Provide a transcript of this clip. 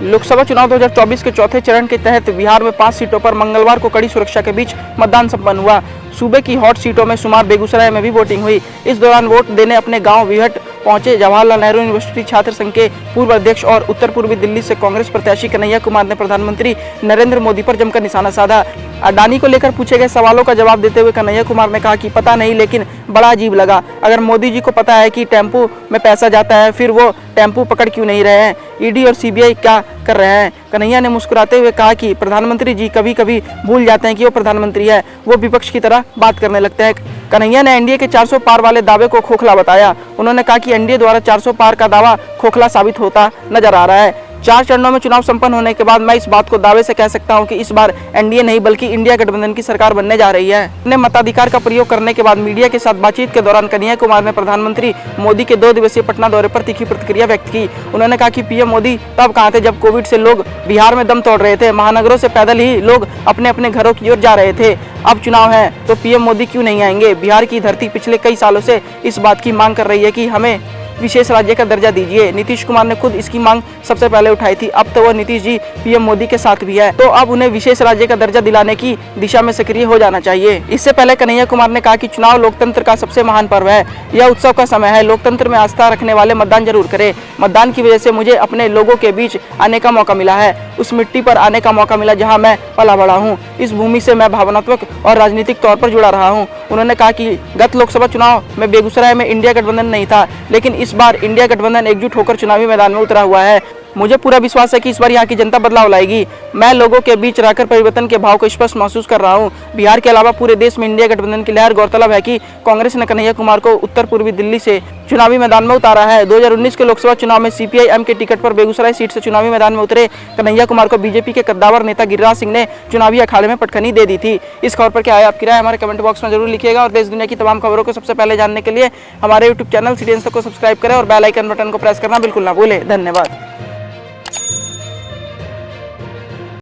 लोकसभा चुनाव 2024 के चौथे चरण के तहत बिहार में 5 सीटों पर मंगलवार को कड़ी सुरक्षा के बीच मतदान संपन्न हुआ। सूबे की हॉट सीटों में शुमार बेगूसराय में भी वोटिंग हुई। इस दौरान वोट देने अपने गांव विहट पहुंचे जवाहरलाल नेहरू यूनिवर्सिटी छात्र संघ के पूर्व अध्यक्ष और उत्तर पूर्वी दिल्ली से कांग्रेस प्रत्याशी कन्हैया कुमार ने प्रधानमंत्री नरेंद्र मोदी पर जमकर निशाना साधा। अडानी को लेकर पूछे गए सवालों का जवाब देते हुए कन्हैया कुमार ने कहा कि पता नहीं, लेकिन बड़ा अजीब लगा। अगर मोदी जी को पता है कि टेम्पो में पैसा जाता है, फिर वो टेम्पो पकड़ क्यों नहीं रहे हैं? ईडी और सीबीआई क्या कर रहे हैं? कन्हैया ने मुस्कुराते हुए कहा कि प्रधानमंत्री जी कभी कभी भूल जाते हैं कि वो प्रधानमंत्री है, वो विपक्ष की तरह बात करने लगते हैं। कन्हैया ने एनडीए के 400 पार वाले दावे को खोखला बताया। उन्होंने कहा कि एनडीए द्वारा 400 पार का दावा खोखला साबित होता नजर आ रहा है। 4 चरणों में चुनाव संपन्न होने के बाद मैं इस बात को दावे से कह सकता हूं कि इस बार एनडीए नहीं बल्कि इंडिया गठबंधन की सरकार बनने जा रही है। अपने मताधिकार का प्रयोग करने के बाद मीडिया के साथ बातचीत के दौरान कन्हैया कुमार ने प्रधानमंत्री मोदी के 2 दिवसीय पटना दौरे पर तीखी प्रतिक्रिया व्यक्त की। उन्होंने कहा कि पीएम मोदी तब कहाँ थे जब कोविड से लोग बिहार में दम तोड़ रहे थे, महानगरों से पैदल ही लोग अपने अपने घरों की ओर जा रहे थे। अब चुनाव है तो पीएम मोदी क्यों नहीं आएंगे? बिहार की धरती पिछले कई सालों से इस बात की मांग कर रही है कि हमें विशेष राज्य का दर्जा दीजिए। नीतीश कुमार ने खुद इसकी मांग सबसे पहले उठाई थी। अब तो वह नीतीश जी पीएम मोदी के साथ भी है, तो अब उन्हें विशेष राज्य का दर्जा दिलाने की दिशा में सक्रिय हो जाना चाहिए। इससे पहले कन्हैया कुमार ने कहा कि चुनाव लोकतंत्र का सबसे महान पर्व है, यह उत्सव का समय है। लोकतंत्र में आस्था रखने वाले मतदान जरूर करें। मतदान की वजह से मुझे अपने लोगों के बीच आने का मौका मिला है, उस मिट्टी पर आने का मौका मिला जहाँ मैं पला बड़ा हूँ। इस भूमि से मैं भावनात्मक और राजनीतिक तौर पर जुड़ा रहा हूँ। उन्होंने कहा कि गत लोकसभा चुनाव में बेगूसराय में इंडिया गठबंधन नहीं था, लेकिन इस बार इंडिया गठबंधन एकजुट होकर चुनावी मैदान में उतरा हुआ है। मुझे पूरा विश्वास है कि इस बार यहाँ की जनता बदलाव लाएगी। मैं लोगों के बीच रहकर परिवर्तन के भाव को स्पष्ट महसूस कर रहा हूँ। बिहार के अलावा पूरे देश में इंडिया गठबंधन की लहर। गौरतलब है कि कांग्रेस ने कन्हैया कुमार को उत्तर पूर्वी दिल्ली से चुनावी मैदान में उतारा है। 2019 के लोकसभा चुनाव में सीपीआई-एम के टिकट पर बेगूसराय सीट से चुनावी मैदान में उतरे कन्हैया कुमार को बीजेपी के कद्दावर नेता गिरिराज सिंह ने चुनावी अखाड़े में पटखनी दे दी थी। इस खबर पर क्या है आपकी राय? हमारे कमेंट बॉक्स में जरूर लिखिएगा और देश दुनिया की तमाम खबरों को सबसे पहले जानने के लिए हमारे यूट्यूब चैनल सिटीजन को सब्सक्राइब करें और बेल आइकन बटन को प्रेस करना बिल्कुल ना भूलें। धन्यवाद।